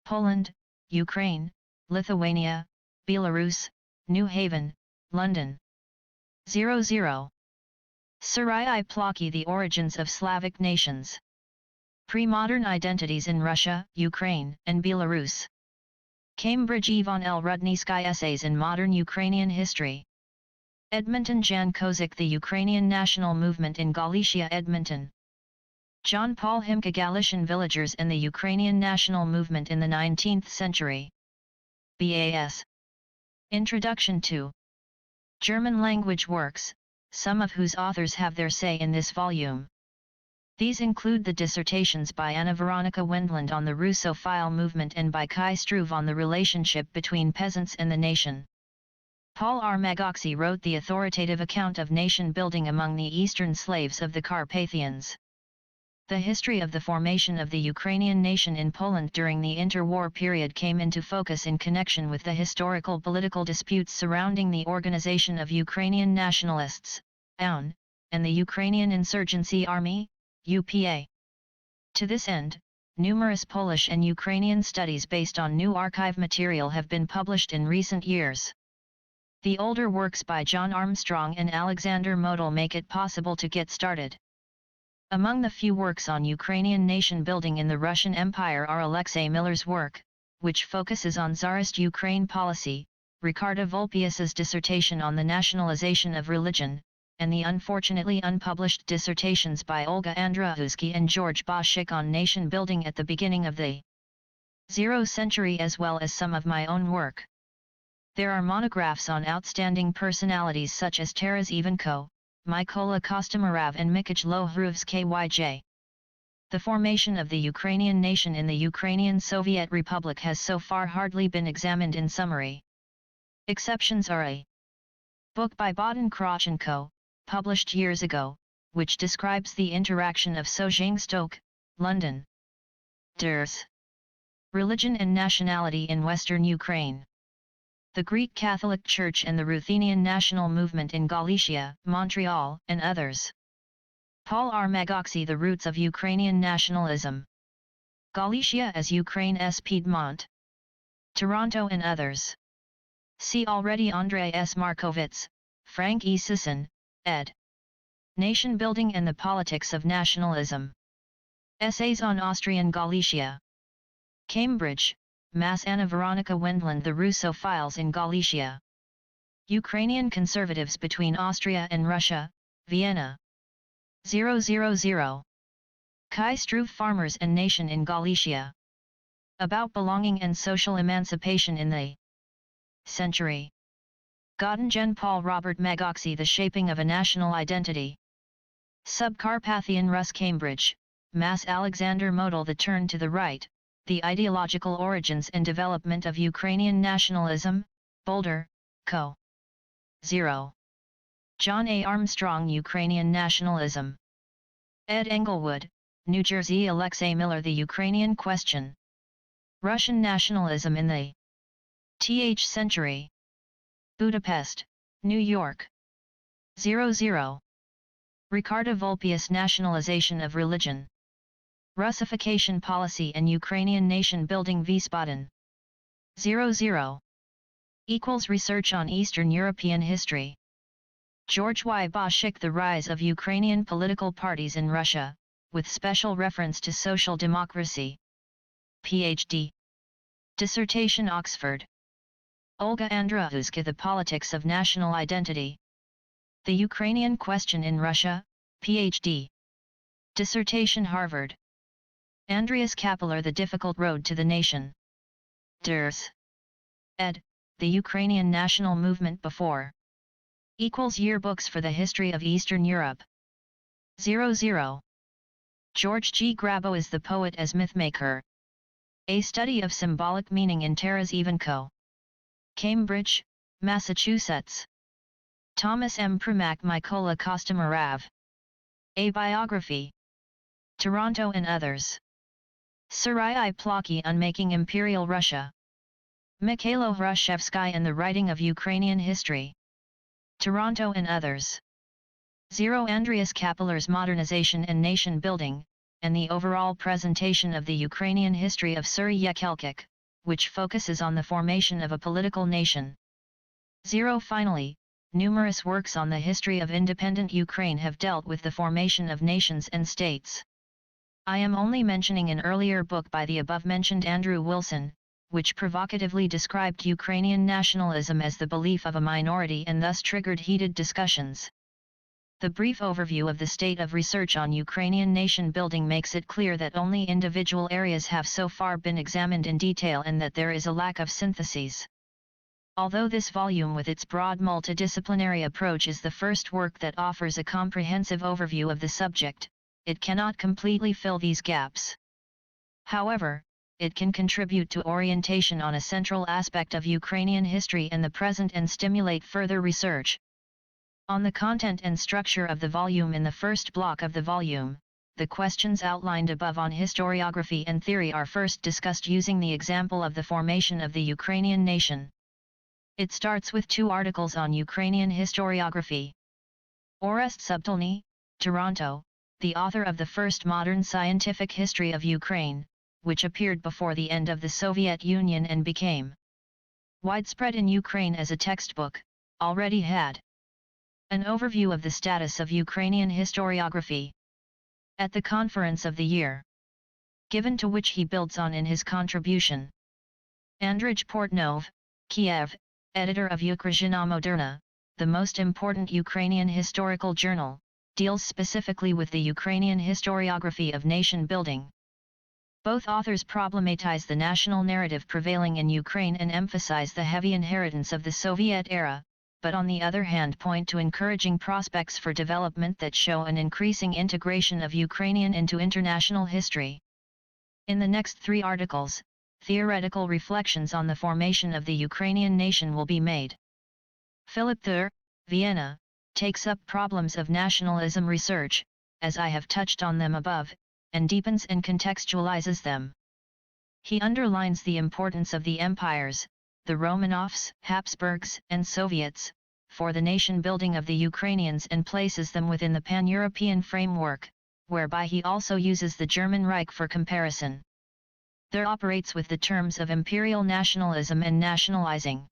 Poland, Ukraine, Lithuania, Belarus, New Haven, London. 00. Serhiy Plokhy. The Origins of Slavic Nations. Pre-modern Identities in Russia, Ukraine, and Belarus. Cambridge. Ivan L. Rudnitsky. Essays in Modern Ukrainian History. Edmonton. Jan Kozik. The Ukrainian National Movement in Galicia. Edmonton. John Paul Himka. Galician Villagers and the Ukrainian National Movement in the 19th Century. BAS. Introduction to German language works, some of whose authors have their say in this volume. These include the dissertations by Anna Veronica Wendland on the Russophile movement and by Kai Struve on the relationship between peasants and the nation. Paul R. Magaksy wrote the authoritative account of nation building among the eastern slaves of the Carpathians. The history of the formation of the Ukrainian nation in Poland during the interwar period came into focus in connection with the historical political disputes surrounding the organization of Ukrainian nationalists, UN, and the Ukrainian Insurgency Army, UPA. To this end, numerous Polish and Ukrainian studies based on new archive material have been published in recent years. The older works by John Armstrong and Alexander Model make it possible to get started. Among the few works on Ukrainian nation building in the Russian Empire are Alexei Miller's work, which focuses on Tsarist Ukraine policy, Ricarda Vulpius's dissertation on the nationalization of religion, and the unfortunately unpublished dissertations by Olga Andrzejewski and George Boschik on nation building at the beginning of the 0th century, as well as some of my own work. There are monographs on outstanding personalities such as Taras Ivanko, Mykola Kostomarov and Mikhail Lohruevsky. The formation of the Ukrainian nation in the Ukrainian Soviet Republic has so far hardly been examined in summary. Exceptions are a Book by Bodden-Kroch & Co., published years ago, which describes the interaction of Sojing Stoke, London. Ders. Religion and Nationality in Western Ukraine. The Greek Catholic Church and the Ruthenian National Movement in Galicia, Montreal, and others. Paul R. Magoksi, The Roots of Ukrainian Nationalism. Galicia as Ukraine's Piedmont. Toronto and others. See already. Andrei S. Markovits, Frank E. Sisson, ed. Nation Building and the Politics of Nationalism. Essays on Austrian Galicia. Cambridge, Mass. Anna Veronica Wendland, The Russophiles in Galicia. Ukrainian Conservatives Between Austria and Russia, Vienna. 000. Kai Struve, Farmers and Nation in Galicia. About Belonging and Social Emancipation in the Century. Göttingen, Paul Robert Magoksi, The Shaping of a National Identity. Subcarpathian Rus, Cambridge, Mass. Alexander Model, The Turn to the Right, The Ideological Origins and Development of Ukrainian Nationalism, Boulder, Co. 0. John A. Armstrong, Ukrainian Nationalism. Ed. Englewood, New Jersey. Alexei Miller, The Ukrainian Question. Russian Nationalism in the th Century. Budapest, New York. 00. Ricardo Vulpius, Nationalization of Religion. Russification Policy and Ukrainian Nation Building, Wiesbaden. 00. Research on Eastern European History. George Y. Boschik, The Rise of Ukrainian Political Parties in Russia, with special reference to social democracy. Ph.D. Dissertation, Oxford. Olga Andreevska, The Politics of National Identity. The Ukrainian Question in Russia, Ph.D. Dissertation, Harvard. Andreas Kapeler, The Difficult Road to the Nation. Ders. ed. The Ukrainian National Movement Before. Yearbooks for the History of Eastern Europe. 00. George G. Grabo is the Poet as Mythmaker. A Study of Symbolic Meaning in Taras Ivanko. Cambridge, Massachusetts. Thomas M. Primack, Mykola Kostomarov. A Biography. Toronto and others. Sarai Plokhy, Unmaking Imperial Russia. Mikhailo Hrushevsky and the Writing of Ukrainian History. Toronto and others. 0. Andreas Kapeler's Modernization and Nation Building, and the Overall Presentation of the Ukrainian History of Suri Yekelkik, which focuses on the formation of a political nation. 0. Finally, numerous works on the history of independent Ukraine have dealt with the formation of nations and states. I am only mentioning an earlier book by the above-mentioned Andrew Wilson, which provocatively described Ukrainian nationalism as the belief of a minority and thus triggered heated discussions. The brief overview of the state of research on Ukrainian nation building makes it clear that only individual areas have so far been examined in detail and that there is a lack of syntheses. Although this volume with its broad multidisciplinary approach is the first work that offers a comprehensive overview of the subject, it cannot completely fill these gaps. However, it can contribute to orientation on a central aspect of Ukrainian history and the present and stimulate further research. On the content and structure of the volume. In the first block of the volume, the questions outlined above on historiography and theory are first discussed using the example of the formation of the Ukrainian nation. It starts with 2 articles on Ukrainian historiography. Orest Subtelny, Toronto, the author of the first modern scientific history of Ukraine, which appeared before the end of the Soviet Union and became widespread in Ukraine as a textbook, already had an overview of the status of Ukrainian historiography at the conference of the year, given to which he builds on in his contribution. Andrij Portnov, Kiev, editor of Ukrazhina Moderna, the most important Ukrainian historical journal, deals specifically with the Ukrainian historiography of nation building. Both authors problematize the national narrative prevailing in Ukraine and emphasize the heavy inheritance of the Soviet era, but on the other hand point to encouraging prospects for development that show an increasing integration of Ukrainian into international history. In the next 3 articles, theoretical reflections on the formation of the Ukrainian nation will be made. Philip Thur, Vienna, takes up problems of nationalism research, as I have touched on them above, and deepens and contextualizes them. He underlines the importance of the empires, the Romanovs, Habsburgs, and Soviets, for the nation-building of the Ukrainians and places them within the pan-European framework, whereby he also uses the German Reich for comparison. There operates with the terms of imperial nationalism and nationalizing.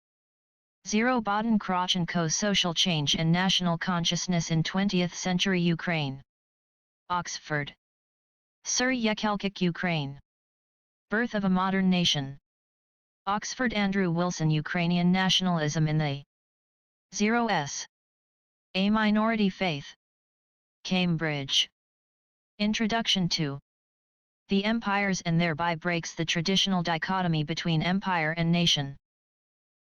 0. Baden-Krochenko's social change and national consciousness in 20th century Ukraine. Oxford. Sir Yekelkik Ukraine. Birth of a Modern Nation. Oxford Andrew Wilson Ukrainian Nationalism in the 0s. A Minority Faith. Cambridge. Introduction to the Empires and thereby breaks the traditional dichotomy between empire and nation.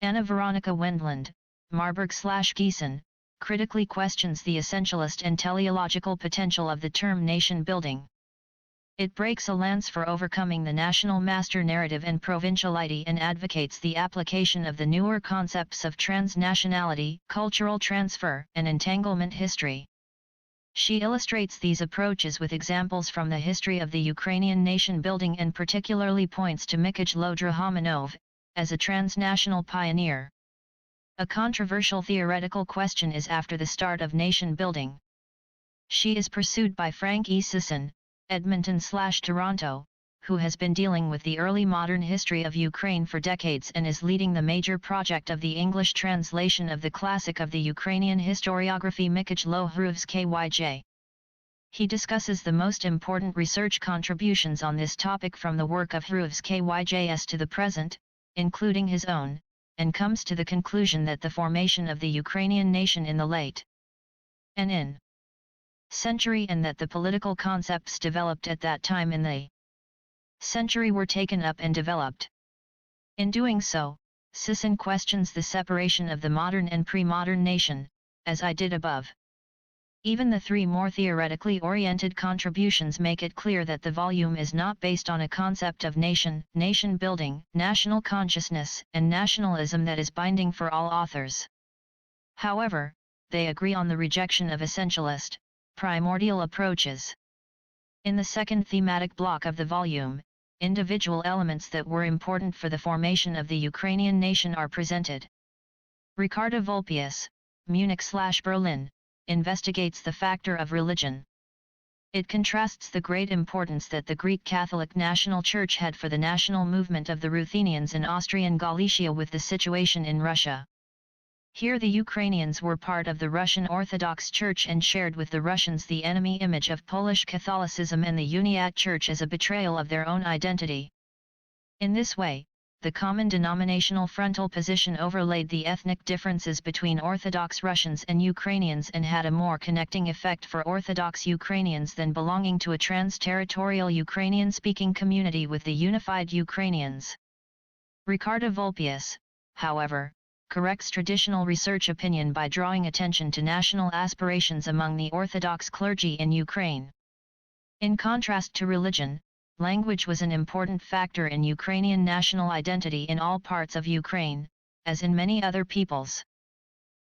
Anna Veronica Wendland, Marburg/Gießen, critically questions the essentialist and teleological potential of the term nation-building. It breaks a lance for overcoming the national master narrative and provinciality and advocates the application of the newer concepts of transnationality, cultural transfer, and entanglement history. She illustrates these approaches with examples from the history of the Ukrainian nation-building and particularly points to Mikhail Drahomanov, as a transnational pioneer. A controversial theoretical question is after the start of nation-building. She is pursued by Frank E. Sisson, Edmonton/Toronto, who has been dealing with the early modern history of Ukraine for decades and is leading the major project of the English translation of the classic of the Ukrainian historiography Mikhailo Hruvskyj. He discusses the most important research contributions on this topic from the work of Hruvskyj to the present, including his own, and comes to the conclusion that the formation of the Ukrainian nation in the late N.N. century and that the political concepts developed at that time in the century were taken up and developed. In doing so, Sisson questions the separation of the modern and pre-modern nation, as I did above. Even the three more theoretically oriented contributions make it clear that the volume is not based on a concept of nation, nation-building, national consciousness, and nationalism that is binding for all authors. However, they agree on the rejection of essentialist, primordial approaches. In the second thematic block of the volume, individual elements that were important for the formation of the Ukrainian nation are presented. Ricarda Vulpius, Munich/Berlin, investigates the factor of religion. It contrasts the great importance that the Greek Catholic National Church had for the national movement of the Ruthenians in Austrian Galicia with the situation in Russia. Here the Ukrainians were part of the Russian Orthodox Church and shared with the Russians the enemy image of Polish Catholicism and the Uniate Church as a betrayal of their own identity. In this way, the common denominational frontal position overlaid the ethnic differences between Orthodox Russians and Ukrainians and had a more connecting effect for Orthodox Ukrainians than belonging to a trans-territorial Ukrainian-speaking community with the unified Ukrainians. Ricarda Vulpius, however, corrects traditional research opinion by drawing attention to national aspirations among the Orthodox clergy in Ukraine. In contrast to religion, language was an important factor in Ukrainian national identity in all parts of Ukraine, as in many other peoples.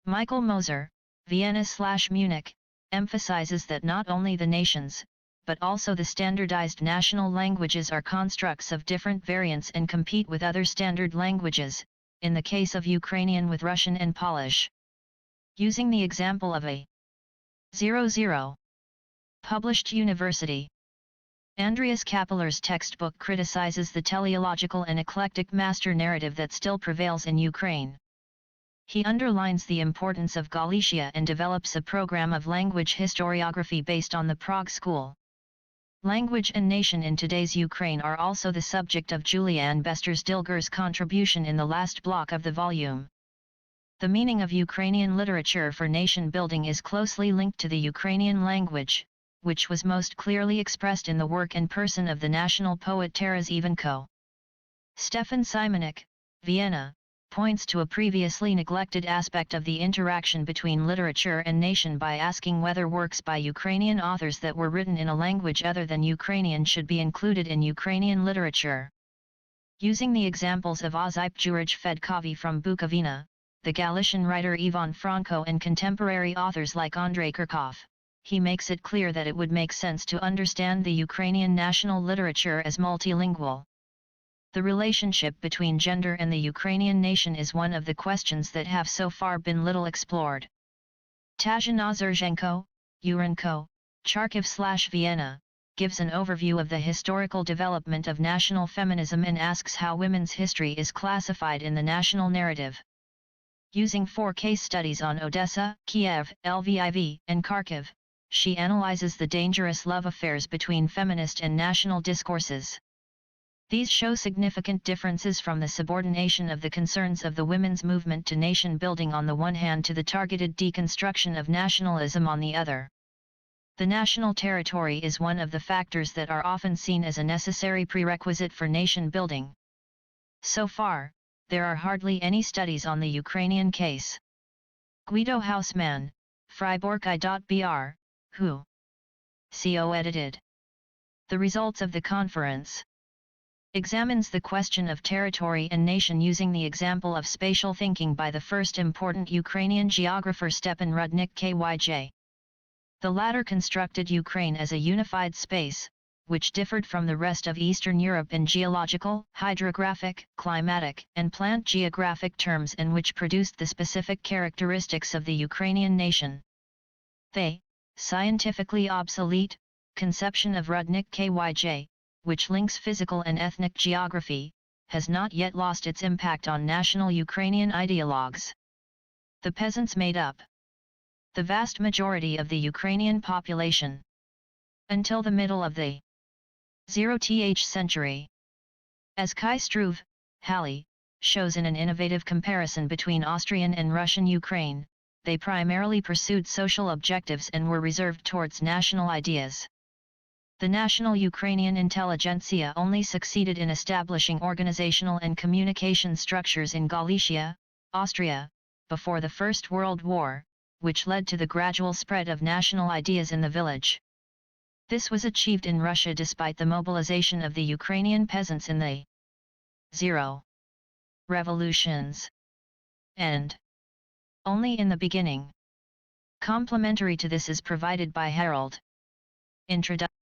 Michael Moser, Vienna/Munich, emphasizes that not only the nations, but also the standardized national languages are constructs of different variants and compete with other standard languages, in the case of Ukrainian with Russian and Polish. Using the example of a 00 published university, Andreas Kapeller's textbook criticizes the teleological and eclectic master narrative that still prevails in Ukraine. He underlines the importance of Galicia and develops a program of language historiography based on the Prague School. Language and nation in today's Ukraine are also the subject of Julian Besters-Dilger's contribution in the last block of the volume. The meaning of Ukrainian literature for nation building is closely linked to the Ukrainian language, which was most clearly expressed in the work and person of the national poet Taras Ivanko. Stefan Simonik, Vienna, points to a previously neglected aspect of the interaction between literature and nation by asking whether works by Ukrainian authors that were written in a language other than Ukrainian should be included in Ukrainian literature. Using the examples of Ozip Jurij Fedkovi from Bukovina, the Galician writer Ivan Franco and contemporary authors like Andrei Kirchhoff, he makes it clear that it would make sense to understand the Ukrainian national literature as multilingual. The relationship between gender and the Ukrainian nation is one of the questions that have so far been little explored. Tatiana Zherzhenko, Urenko, Charkiv/Vienna, gives an overview of the historical development of national feminism and asks how women's history is classified in the national narrative. Using 4 case studies on Odessa, Kiev, Lviv, and Kharkiv, she analyzes the dangerous love affairs between feminist and national discourses. These show significant differences from the subordination of the concerns of the women's movement to nation building on the one hand to the targeted deconstruction of nationalism on the other. The national territory is one of the factors that are often seen as a necessary prerequisite for nation building. So far, there are hardly any studies on the Ukrainian case. Guido Hausmann, Freiburg.br, Who? CO edited. The results of the conference examines the question of territory and nation using the example of spatial thinking by the first important Ukrainian geographer Stepan Rudnik Kyj. The latter constructed Ukraine as a unified space, which differed from the rest of Eastern Europe in geological, hydrographic, climatic, and plant geographic terms and which produced the specific characteristics of the Ukrainian nation. The scientifically obsolete conception of Rudnik Kyj, which links physical and ethnic geography, has not yet lost its impact on national Ukrainian ideologues. The peasants made up the vast majority of the Ukrainian population until the middle of the 0th century. As Kai Struve, Halley, shows in an innovative comparison between Austrian and Russian Ukraine, they primarily pursued social objectives and were reserved towards national ideas. The national Ukrainian intelligentsia only succeeded in establishing organizational and communication structures in Galicia, Austria, before the First World War, which led to the gradual spread of national ideas in the village. This was achieved in Russia despite the mobilization of the Ukrainian peasants in the Zero Revolutions, and only in the beginning. Complementary to this is provided by Harold. Introduction.